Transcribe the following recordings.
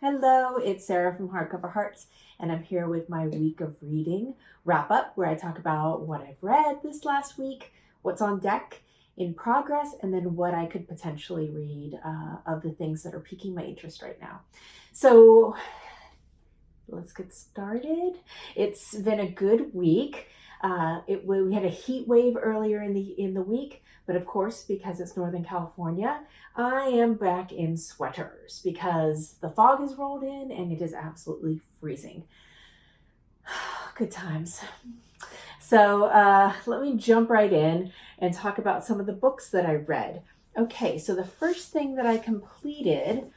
Hello, it's Sarah from Hardcover Hearts, and I'm here with my week of reading wrap up where I talk about what I've read this last week, what's on deck, in progress, and then what I could potentially read of the things that are piquing my interest right now. So let's get started. It's been a good week. We had a heat wave earlier in the week, but of course, because it's Northern California, I am back in sweaters because the fog has rolled in and it is absolutely freezing. Good times. So let me jump right in and talk about some of the books that I read. Okay, so the first thing that I completed,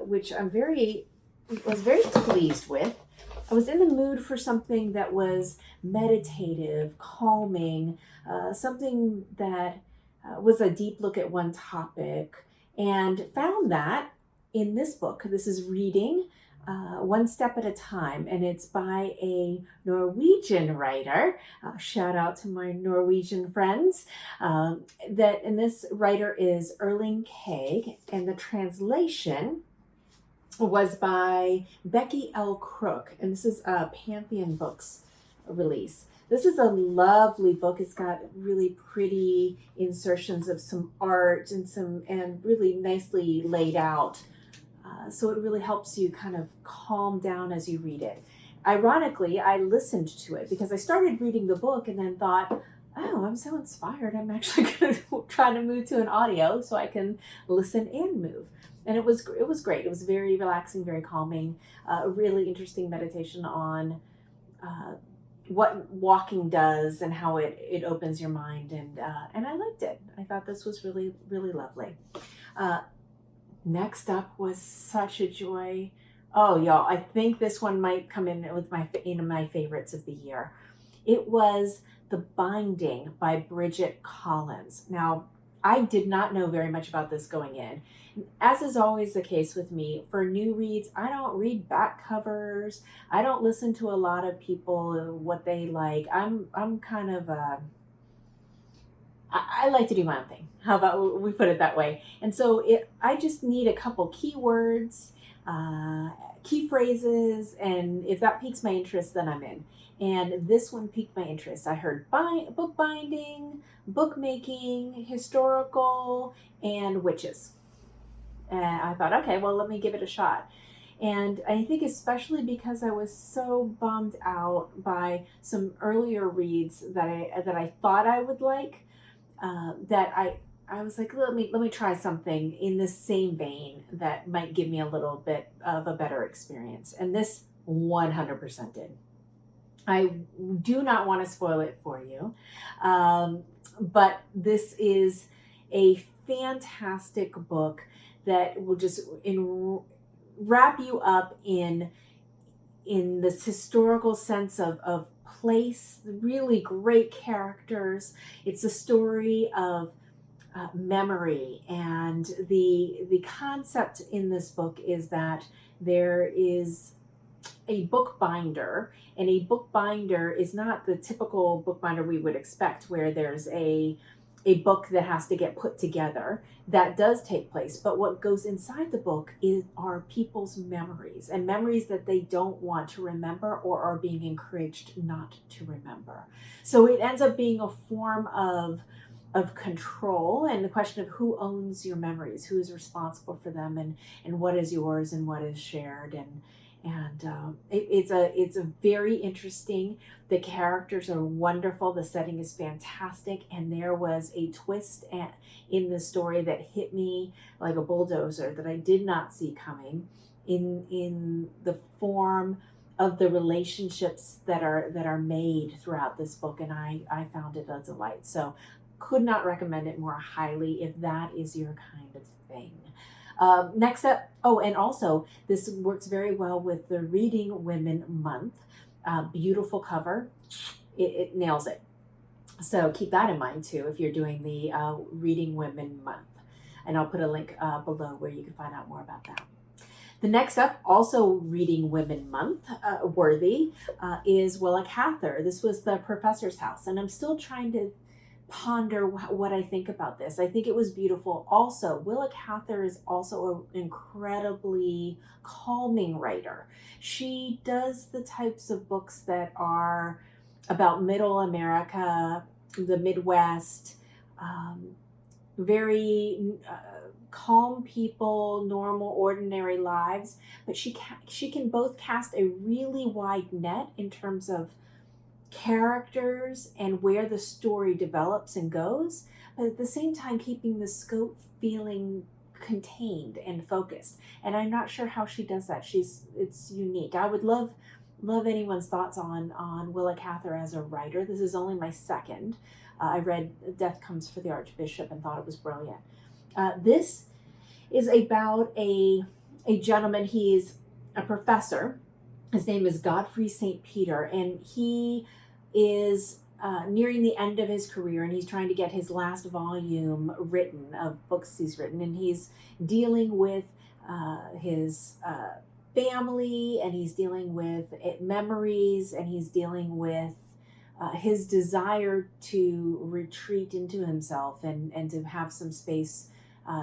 which I was very pleased with, I was in the mood for something that was meditative, calming, something that was a deep look at one topic, and found that in this book. This is Reading One Step at a Time, and it's by a Norwegian writer. Shout out to my Norwegian friends. And this writer is Erling Kagge, and the translation was by Becky Crook, and this is a Pantheon Books release. This is a lovely book. It's got really pretty insertions of some art and really nicely laid out. So it really helps you kind of calm down as you read it. Ironically, I listened to it because I started reading the book and then thought, oh, I'm so inspired. I'm actually going to try to move to an audio so I can listen and move. And it was great. It was very relaxing, very calming, a really interesting meditation on what walking does and how it opens your mind. And I liked it. I thought this was really, really lovely. Next up was such a joy. Oh, y'all, I think this one might come in with my favorites of the year. It was The Binding by Bridget Collins. Now, I did not know very much about this going in. As is always the case with me, for new reads, I don't read back covers. I don't listen to a lot of people, what they like. I'm kind of I like to do my own thing. How about we put it that way? And so I just need a couple keywords, key phrases, and if that piques my interest, then I'm in. And this one piqued my interest. I heard book binding, bookmaking, historical, and witches. And I thought, okay, well, let me give it a shot. And I think especially because I was so bummed out by some earlier reads that I thought I would like, that I was like, let me try something in the same vein that might give me a little bit of a better experience. And this 100% did. I do not want to spoil it for you, but this is a fantastic book that will just wrap you up in this historical sense of place, really great characters. It's a story of memory, and the concept in this book is that there is a bookbinder, and a bookbinder is not the typical bookbinder we would expect, where there's a book that has to get put together. That does take place, but what goes inside the book are people's memories, and memories that they don't want to remember or are being encouraged not to remember. So it ends up being a form of control, and the question of who owns your memories, who is responsible for them, and what is yours and what is shared. And it's a very interesting. The characters are wonderful. The setting is fantastic, and there was a twist in the story that hit me like a bulldozer that I did not see coming, in the form of the relationships that are made throughout this book, and I found it a delight. So, could not recommend it more highly if that is your kind of thing. Next up, and also this works very well with the Reading Women Month. Beautiful cover. It nails it. So keep that in mind too if you're doing the Reading Women Month. And I'll put a link below where you can find out more about that. The next up, also Reading Women Month worthy, is Willa, Cather. This was The Professor's House, and I'm still trying to ponder what I think about this. I think it was beautiful. Also, Willa Cather is also an incredibly calming writer. She does the types of books that are about middle America, the Midwest, very calm people, normal, ordinary lives. But she can both cast a really wide net in terms of characters and where the story develops and goes, but at the same time keeping the scope feeling contained and focused. And I'm not sure how she does that. It's unique. I would love anyone's thoughts on Willa Cather as a writer. This is only my second. I read Death Comes for the Archbishop and thought it was brilliant. This is about a gentleman. He's a professor. His name is Godfrey St. Peter, and he is nearing the end of his career, and he's trying to get his last volume written of books he's written, and he's dealing with his family, and he's dealing with memories, and he's dealing with his desire to retreat into himself and to have some space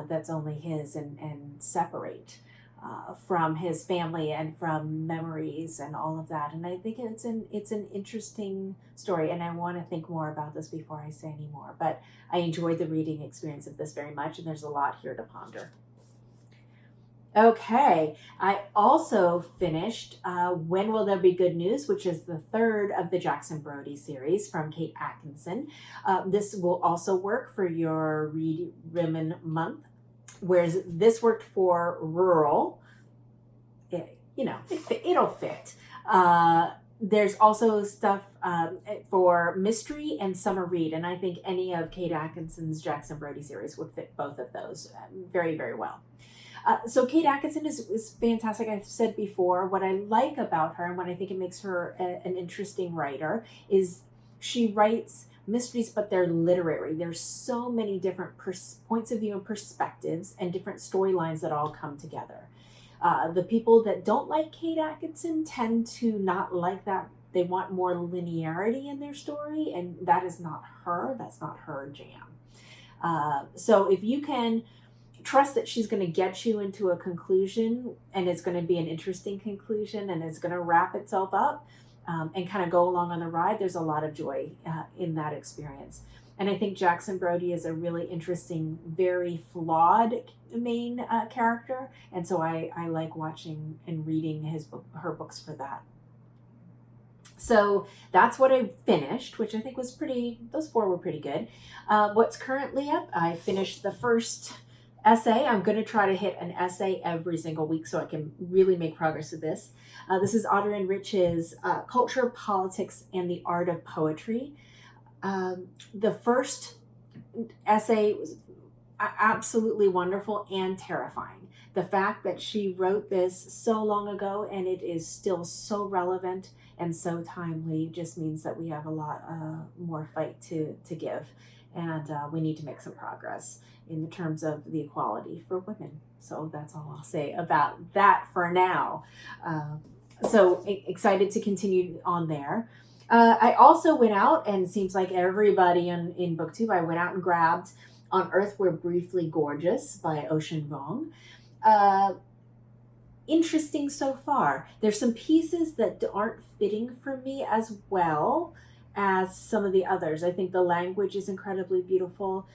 that's only his and separate from his family and from memories and all of that. And I think it's an interesting story, and I want to think more about this before I say any more. But I enjoyed the reading experience of this very much, and there's a lot here to ponder. Okay, I also finished When Will There Be Good News, which is the third of the Jackson Brodie series from Kate Atkinson. This will also work for your Read Women Month, whereas this worked for rural. It'll fit. There's also stuff for mystery and summer read, and I think any of Kate Atkinson's Jackson Brodie series would fit both of those very, very well. So Kate Atkinson is fantastic. I've said before, what I like about her and what I think it makes her an interesting writer is she writes mysteries, but they're literary. There's so many different points of view and perspectives and different storylines that all come together. The people that don't like Kate Atkinson tend to not like that. They want more linearity in their story, and that is not her. That's not her jam. So if you can trust that she's going to get you into a conclusion, and it's going to be an interesting conclusion, and it's going to wrap itself up and kind of go along on the ride, there's a lot of joy in that experience. And I think Jackson Brodie is a really interesting, very flawed main character, and so I like watching and reading her books for that. So that's what I finished, which I think was those 4 were pretty good. What's currently up, I finished the first essay. I'm going to try to hit an essay every single week so I can really make progress with this. This is Adrienne Rich's Culture, Politics, and the Art of Poetry. The first essay was absolutely wonderful and terrifying. The fact that she wrote this so long ago and it is still so relevant and so timely just means that we have a lot more fight to give, and we need to make some progress in the terms of the equality for women. So that's all I'll say about that for now. So excited to continue on there. I also went out, and it seems like everybody in BookTube, I went out and grabbed On Earth We're Briefly Gorgeous by Ocean Vuong. Interesting so far. There's some pieces that aren't fitting for me as well as some of the others. I think the language is incredibly beautiful.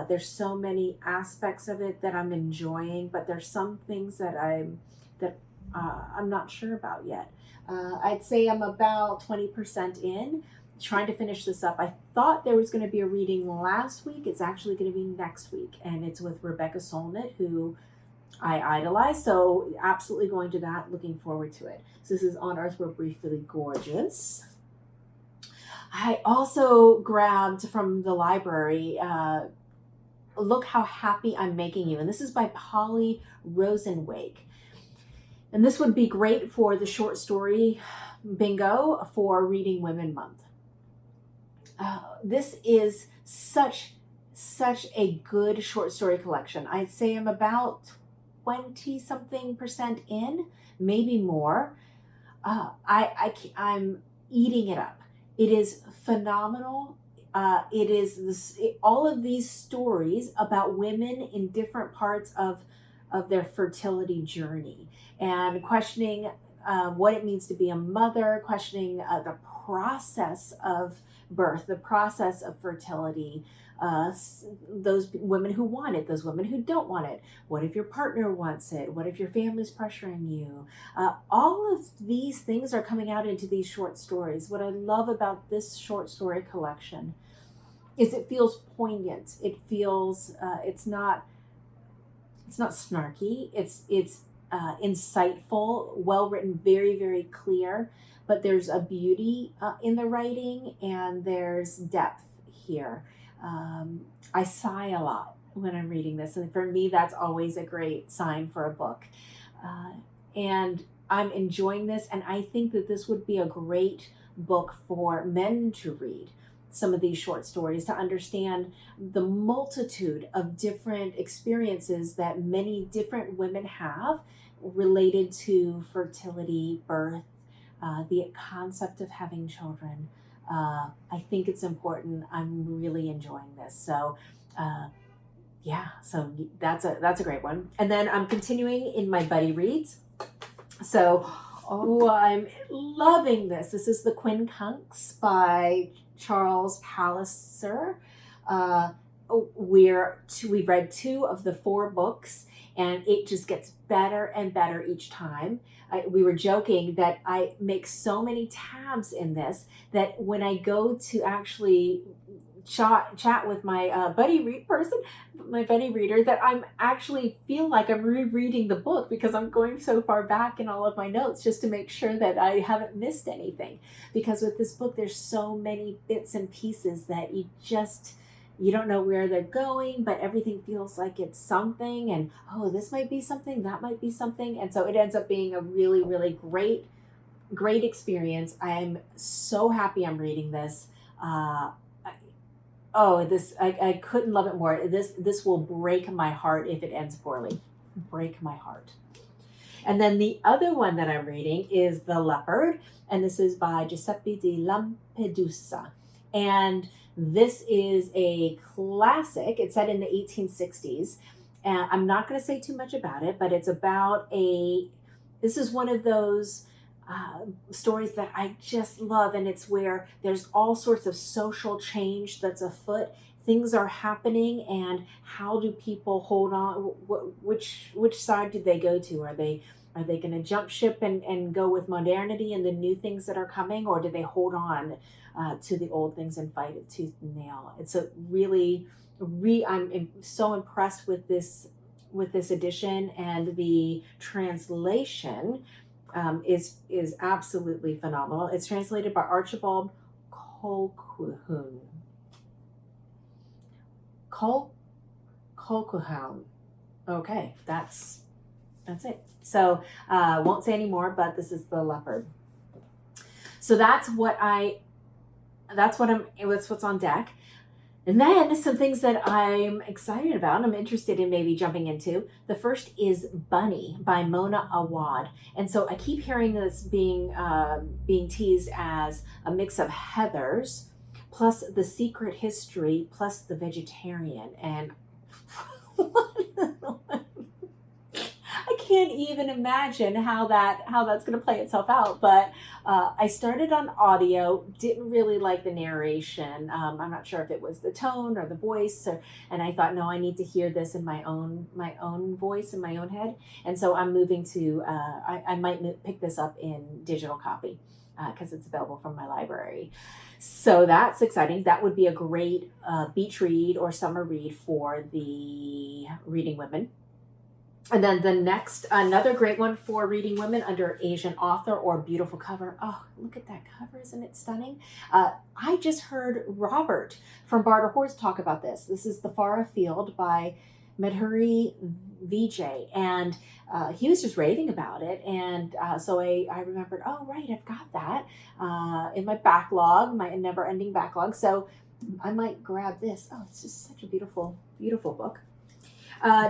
There's so many aspects of it that I'm enjoying, but there's some things that I'm not sure about yet. I'd say I'm about 20% in, trying to finish this up. I thought there was going to be a reading last week. It's actually going to be next week, and it's with Rebecca Solnit, who I idolize, so absolutely going to that, looking forward to it. So this is On Earth We're Briefly Gorgeous. I also grabbed from the library, Look How Happy I'm Making You, and this is by Polly Rosenwaike. And this would be great for the short story bingo for Reading Women Month. This is such a good short story collection. I'd say I'm about 20-something% in, maybe more. I'm eating it up. It is phenomenal. it is all of these stories about women in different parts of their fertility journey, and questioning what it means to be a mother, questioning the process of birth, the process of fertility, those women who want it, those women who don't want it. What if your partner wants it? What if your family's pressuring you? All of these things are coming out into these short stories. What I love about this short story collection is it feels poignant. It feels it's not snarky. It's insightful, well written, very, very clear. But there's a beauty in the writing, and there's depth here. I sigh a lot when I'm reading this, and for me, that's always a great sign for a book. And I'm enjoying this, and I think that this would be a great book for men to read. Some of these short stories, to understand the multitude of different experiences that many different women have related to fertility, birth, the concept of having children. I think it's important. I'm really enjoying this. So so that's a great one. And then I'm continuing in my buddy reads. So, I'm loving this. This is the Quincunx by Charles Palliser. We've read 2 of the 4 books, and it just gets better and better each time. We were joking that I make so many tabs in this that when I go to actually chat with my buddy reader, that I'm actually feel like I'm rereading the book, because I'm going so far back in all of my notes just to make sure that I haven't missed anything. Because with this book, there's so many bits and pieces that you don't know where they're going, but everything feels like it's something, and this might be something, that might be something. And so it ends up being a really, really great experience. I'm so happy I'm reading this. I couldn't love it more. This will break my heart if it ends poorly. Break my heart. And then the other one that I'm reading is The Leopard, and this is by Guiseppe di Lampedusa. And this is a classic. It's set in the 1860s. And I'm not going to say too much about it, but it's about this is one of those stories that I just love, and it's where there's all sorts of social change that's afoot. Things are happening, and how do people hold on? Which side do they go to? Are they going to jump ship and go with modernity and the new things that are coming, or do they hold on to the old things and fight it tooth and nail? It's a really, I'm so impressed with this edition, and the translation is absolutely phenomenal. It's translated by Archibald Colquhoun. Colquhoun. Okay, that's it. So won't say any more, but this is The Leopard. So that's what's on deck. And then some things that I'm excited about, I'm interested in maybe jumping into. The first is Bunny by Mona Awad. And so I keep hearing this being teased as a mix of Heathers plus The Secret History plus The Vegetarian. And I can't even imagine how that's going to play itself out. But I started on audio, didn't really like the narration. I'm not sure if it was the tone or the voice, and I thought, no, I need to hear this in my own voice, in my own head. And so I'm moving to, I might pick this up in digital copy because it's available from my library. So that's exciting. That would be a great beach read or summer read for the reading women. And then the next, another great one for reading women under Asian author or beautiful cover. Oh, look at that cover. Isn't it stunning? I just heard Robert from Barter Horse talk about this. This is The Far Afield by Madhuri Vijay. And he was just raving about it. And so I remembered, oh, right, I've got that in my backlog, my never-ending backlog. So I might grab this. Oh, it's just such a beautiful, beautiful book.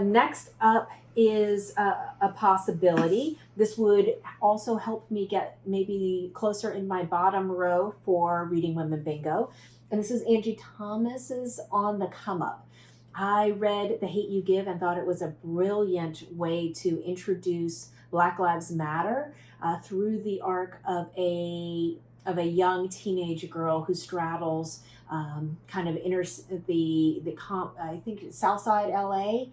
Next up is a possibility. This would also help me get maybe closer in my bottom row for Reading Women Bingo. And this is Angie Thomas's On the Come Up. I read The Hate You Give and thought it was a brilliant way to introduce Black Lives Matter through the arc of a young teenage girl who straddles kind of I think Southside LA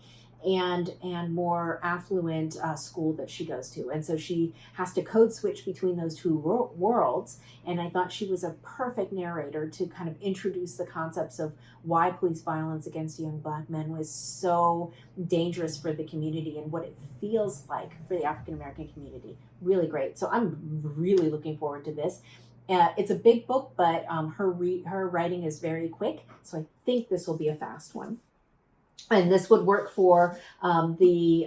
and more affluent school that she goes to, and so she has to code switch between those two worlds. And I thought she was a perfect narrator to kind of introduce the concepts of why police violence against young Black men was so dangerous for the community and what it feels like for the African American community. Really great. So I'm really looking forward to this. It's a big book, but her writing is very quick, so I think this will be a fast one. And this would work for the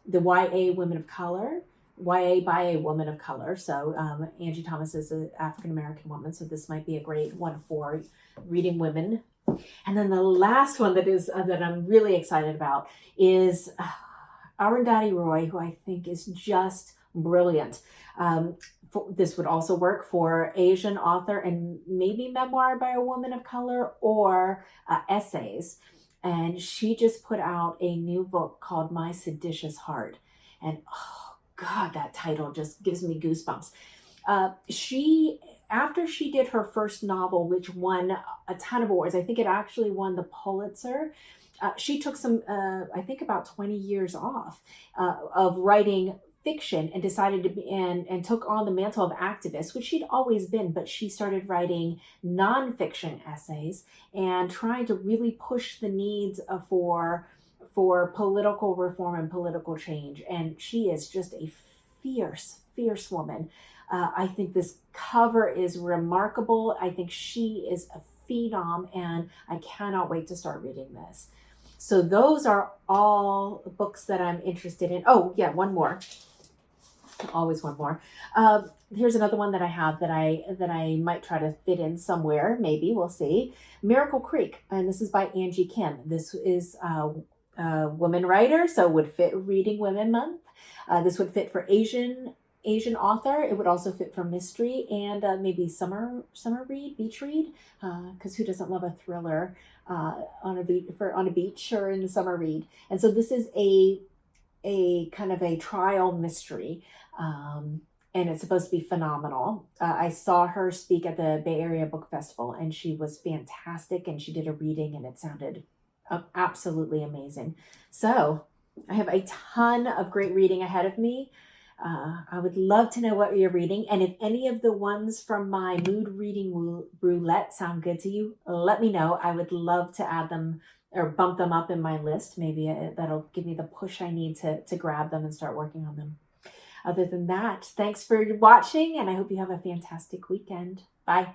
YA women of color, YA by a woman of color. So Angie Thomas is an African American woman, so this might be a great one for reading women. And then the last one that I'm really excited about is Arundhati Roy, who I think is just brilliant. This would also work for Asian author and maybe memoir by a woman of color or essays. And she just put out a new book called My Seditious Heart. And oh God, that title just gives me goosebumps. After she did her first novel, which won a ton of awards, I think it actually won the Pulitzer, she took I think about 20 years off of writing fiction and decided to be and took on the mantle of activist, which she'd always been, but she started writing nonfiction essays and trying to really push the needs for political reform and political change. And she is just a fierce woman. I think this cover is remarkable. I think she is a phenom, and I cannot wait to start reading this. So those are all books that I'm interested in. Oh yeah, one more. Always one more. Here's another one that I have that I might try to fit in somewhere. Maybe we'll see. Miracle Creek, and this is by Angie Kim. This is a woman writer, so would fit Reading Women Month. This would fit for Asian author. It would also fit for mystery and maybe summer read, beach read, because who doesn't love a thriller on a beach or in the summer read? And so this is a kind of a trial mystery, and it's supposed to be phenomenal. I saw her speak at the Bay Area Book Festival, and she was fantastic, and she did a reading, and it sounded absolutely amazing. So I have a ton of great reading ahead of me. I would love to know what you're reading, and if any of the ones from my Mood Reading Roulette sound good to you, let me know. I would love to add them or bump them up in my list. Maybe that'll give me the push I need to grab them and start working on them. Other than that, thanks for watching, and I hope you have a fantastic weekend. Bye.